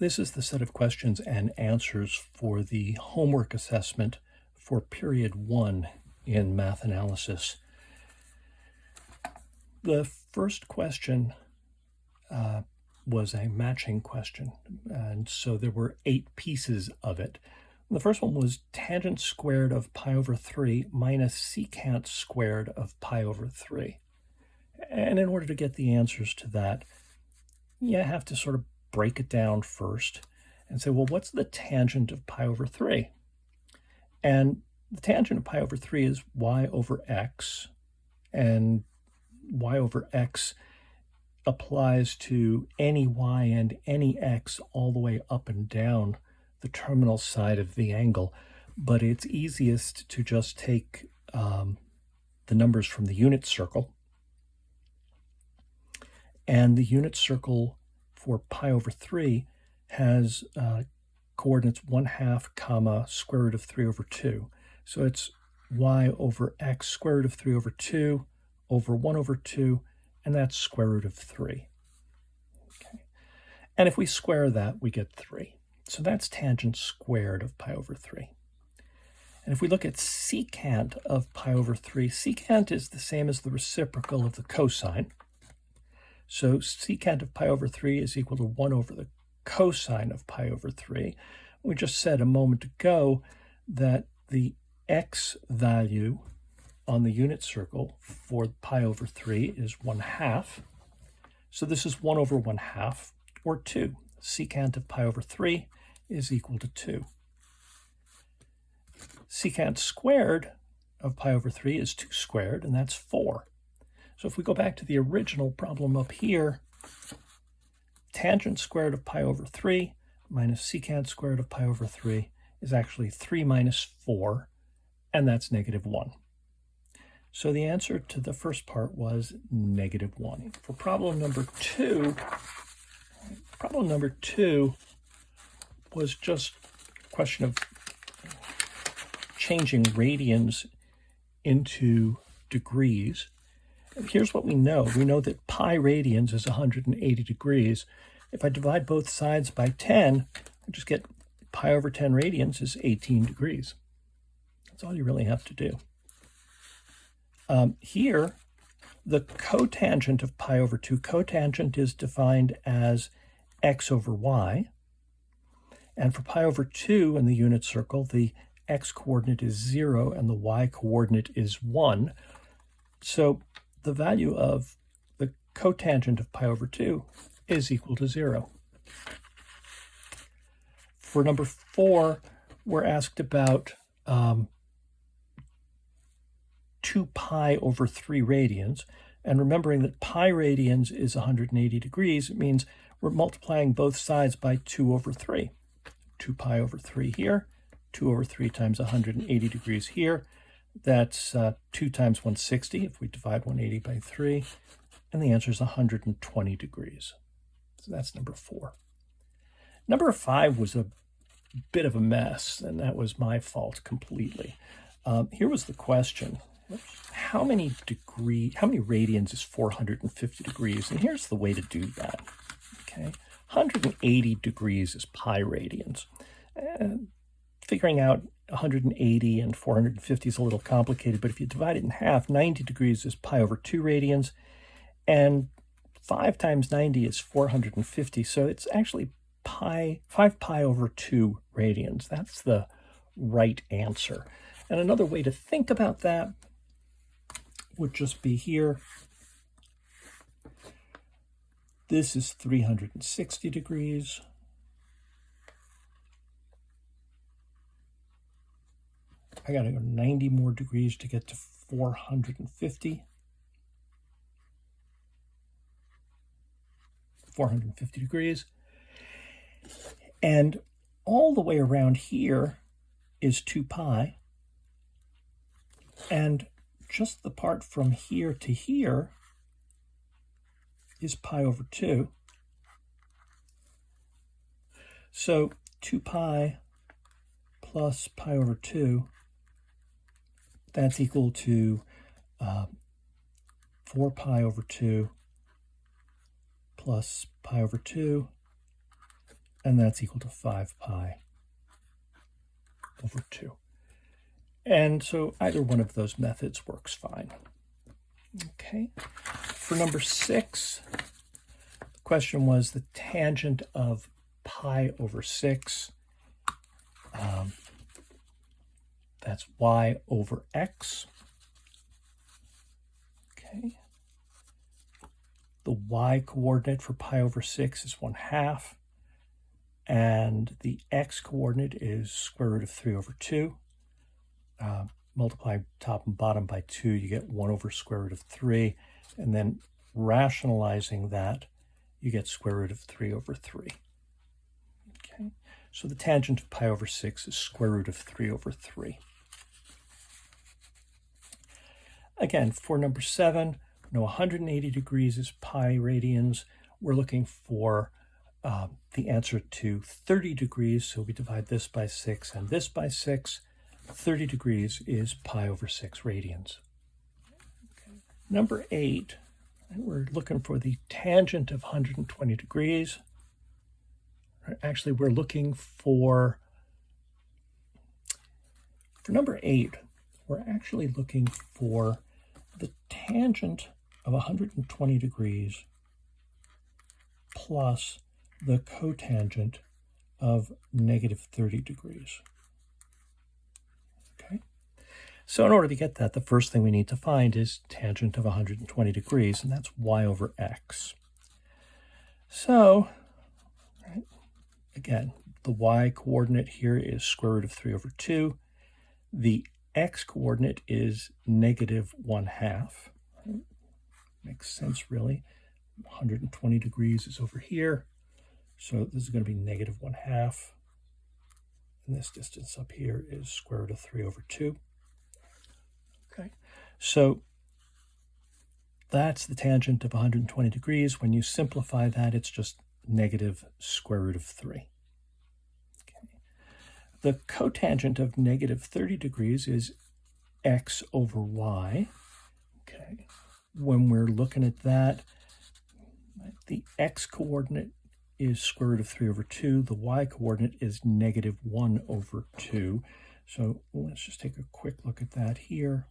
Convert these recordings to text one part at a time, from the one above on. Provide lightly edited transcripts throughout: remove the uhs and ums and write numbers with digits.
This is the set of questions and answers for the homework assessment for period 1 in math analysis. The first question was a matching question, and so there were 8 pieces of it. The first one was tangent squared of pi over 3 minus secant squared of pi over 3. And in order to get the answers to that, you have to sort of break it down first and say, well, what's the tangent of pi over 3? And the tangent of pi over 3 is y over x, and y over x applies to any y and any x all the way up and down the terminal side of the angle, but it's easiest to just take the numbers from the unit circle, and the unit circle for pi over 3 has coordinates 1/2 comma square root of 3 over 2. So it's y over x square root of 3 over 2 over 1 over 2, and that's square root of 3. Okay. And if we square that, we get 3. So that's tangent squared of pi over 3. And if we look at secant of pi over 3, secant is the same as the reciprocal of the cosine. So secant of pi over 3 is equal to 1 over the cosine of pi over 3. We just said a moment ago that the x value on the unit circle for pi over 3 is 1/2. So this is 1 over 1/2, or 2. Secant of pi over 3 is equal to 2. Secant squared of pi over 3 is 2 squared, and that's 4. So if we go back to the original problem up here, tangent squared of pi over 3 minus secant squared of pi over 3 is actually 3 minus 4, and that's -1. So the answer to the first part was -1. For problem number 2, was just a question of changing radians into degrees. And here's what we know. We know that pi radians is 180 degrees. If I divide both sides by 10, I just get pi over 10 radians is 18 degrees. That's all you really have to do. Here, the cotangent of pi over 2, cotangent is defined as x over y. And for pi over 2 in the unit circle, the x-coordinate is 0 and the y-coordinate is 1. So the value of the cotangent of pi over 2 is equal to 0. For number 4, we're asked about 2 pi over 3 radians. And remembering that pi radians is 180 degrees, it means we're multiplying both sides by 2 over 3. 2 pi over 3 here, 2 over 3 times 180 degrees here. That's 2 times 160 if we divide 180 by 3. And the answer is 120 degrees. So that's number 4. Number 5 was a bit of a mess, and that was my fault completely. Here was the question. How many radians is 450 degrees? And here's the way to do that. Okay, 180 degrees is pi radians. Figuring out 180 and 450 is a little complicated, but if you divide it in half, 90 degrees is pi over 2 radians, and 5 times 90 is 450, so it's actually 5 pi over 2 radians. That's the right answer. And another way to think about that would just be here. This is 360 degrees. I got to go 90 more degrees to get to 450. 450 degrees. And all the way around here is 2 pi. And just the part from here to here is pi over 2. So 2 pi plus pi over 2, that's equal to 4 pi over 2 plus pi over 2 and that's equal to 5 pi over 2. And so either one of those methods works fine. Okay. For number 6, the question was the tangent of pi over 6. That's y over x. Okay. The y-coordinate for pi over 6 is 1/2. And the x-coordinate is square root of 3 over 2. Multiply top and bottom by 2, you get 1 over square root of 3. And then rationalizing that, you get square root of 3 over 3. Okay, so the tangent of pi over 6 is square root of 3 over 3. Again, for number 7, no, 180 degrees is pi radians. We're looking for the answer to 30 degrees, so we divide this by 6 and this by 6. 30 degrees is pi over 6 radians. Okay. Number 8, we're looking for the tangent of 120 degrees. Actually, we're looking for number 8, we're actually looking for the tangent of 120 degrees plus the cotangent of negative 30 degrees. Okay, so in order to get that, the first thing we need to find is tangent of 120 degrees, and that's y over x. So, right, again, the y-coordinate here is square root of 3 over 2. The x-coordinate is negative 1/2. Right? Makes sense, really. 120 degrees is over here. So this is going to be negative 1/2. And this distance up here is square root of 3 over 2. Okay, so that's the tangent of 120 degrees. When you simplify that, it's just negative square root of 3. Okay. The cotangent of negative 30 degrees is x over y. Okay, when we're looking at that, the x-coordinate is square root of 3 over 2. The y-coordinate is negative 1 over 2. So let's just take a quick look at that here.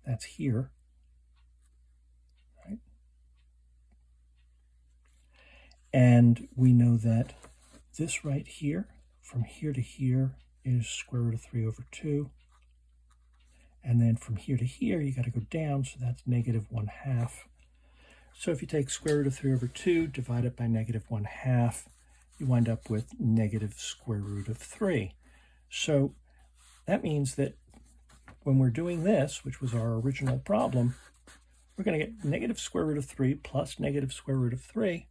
That's here. Right? And we know that this right here, from here to here, is square root of 3 over 2. And then from here to here, you got to go down, so that's negative 1/2. So if you take square root of 3 over 2, divide it by negative 1/2, you wind up with negative square root of 3. So that means that when we're doing this, which was our original problem, we're going to get negative square root of 3 plus negative square root of 3,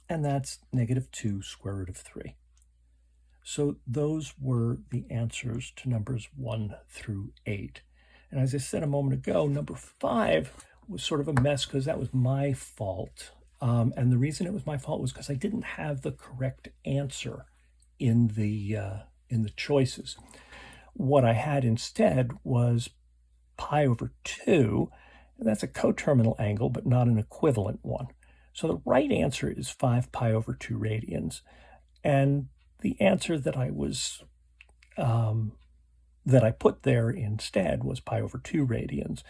and that's negative 2 square root of 3. So those were the answers to numbers 1 through 8. And as I said a moment ago, number 5 was sort of a mess because that was my fault. And the reason it was my fault was because I didn't have the correct answer in the choices. What I had instead was pi over 2, and that's a coterminal angle, but not an equivalent one. So the right answer is 5 pi over 2 radians. And the answer that I was that I put there instead was pi over 2 radians.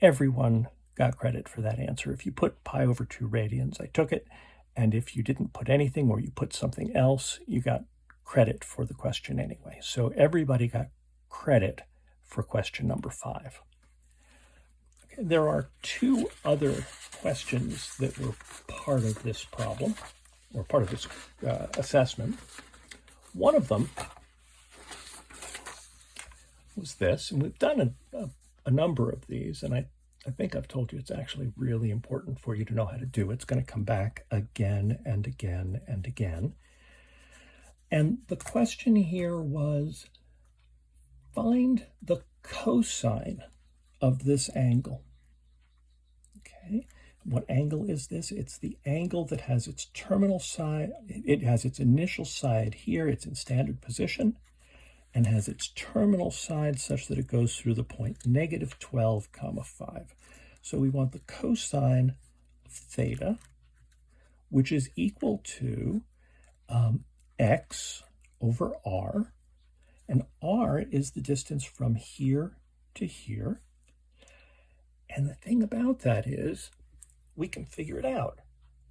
Everyone got credit for that answer. If you put pi over 2 radians, I took it. And if you didn't put anything or you put something else, you got credit for the question anyway. So everybody got credit for question number 5. Okay, there are 2 other questions that were part of this problem, or part of this assessment. One of them was this, and we've done a number of these, and I think I've told you it's actually really important for you to know how to do it. It's going to come back again and again and again. And the question here was, find the cosine of this angle. Okay, what angle is this? It's the angle that has its terminal side, it has its initial side here, it's in standard position, and has its terminal side such that it goes through the point negative 12, 5. So we want the cosine of theta, which is equal to x over r. And r is the distance from here to here. And the thing about that is we can figure it out.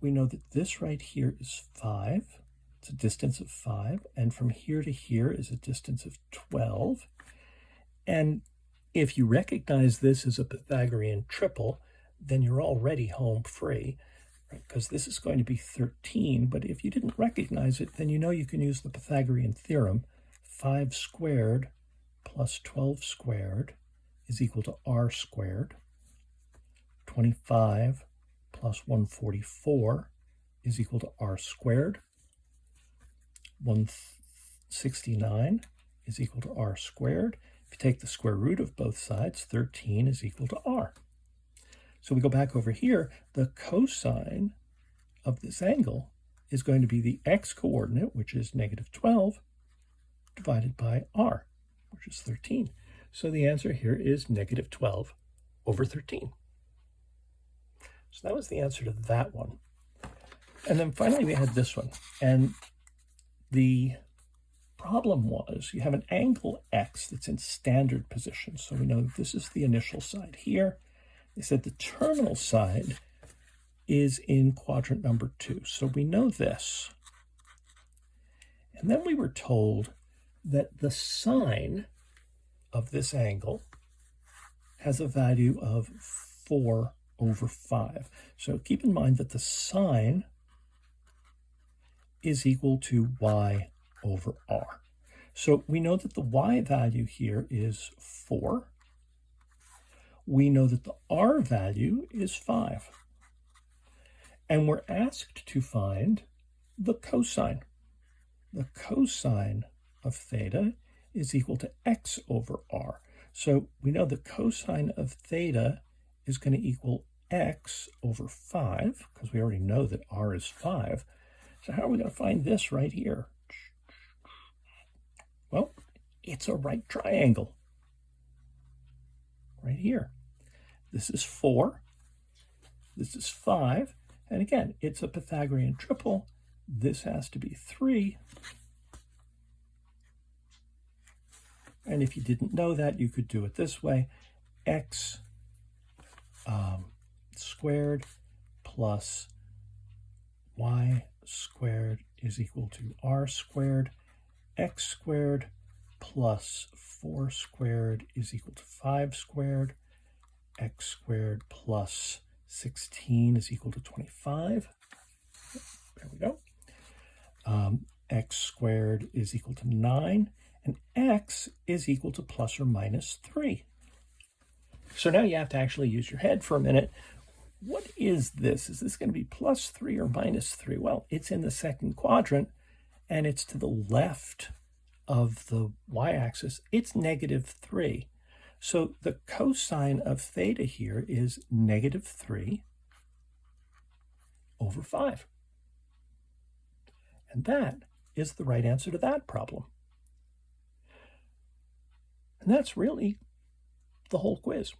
We know that this right here is 5. It's a distance of 5. And from here to here is a distance of 12. And if you recognize this as a Pythagorean triple, then you're already home free, right? Because this is going to be 13. But if you didn't recognize it, then you know you can use the Pythagorean theorem. 5 squared plus 12 squared is equal to r squared. 25 plus 144 is equal to r squared. 169 is equal to r squared. If you take the square root of both sides, 13 is equal to r. So we go back over here. The cosine of this angle is going to be the x-coordinate, which is negative 12, divided by r, which is 13. So the answer here is negative 12 over 13. So that was the answer to that one. And then finally we had this one. And the problem was you have an angle x that's in standard position. So we know that this is the initial side here. They said the terminal side is in quadrant number 2. So we know this. And then we were told that the sine of this angle has a value of 4 over 5. So keep in mind that the sine is equal to y over r. So we know that the y value here is 4. We know that the r value is 5. And we're asked to find the cosine. The cosine of theta is equal to x over r. So we know the cosine of theta is going to equal x over 5, because we already know that r is 5. So how are we going to find this right here? Well, it's a right triangle. Right here. This is 4. This is 5. And again, it's a Pythagorean triple. This has to be 3. And if you didn't know that, you could do it this way. X squared plus y squared is equal to r squared. X squared plus 4 squared is equal to 5 squared. X squared plus 16 is equal to 25. There we go. X squared is equal to 9. And x is equal to plus or minus 3. So now you have to actually use your head for a minute. What is this? Is this going to be plus 3 or minus 3? Well, it's in the second quadrant, and it's to the left of the y-axis. It's negative 3. So the cosine of theta here is negative 3 over 5. And that is the right answer to that problem. And that's really the whole quiz.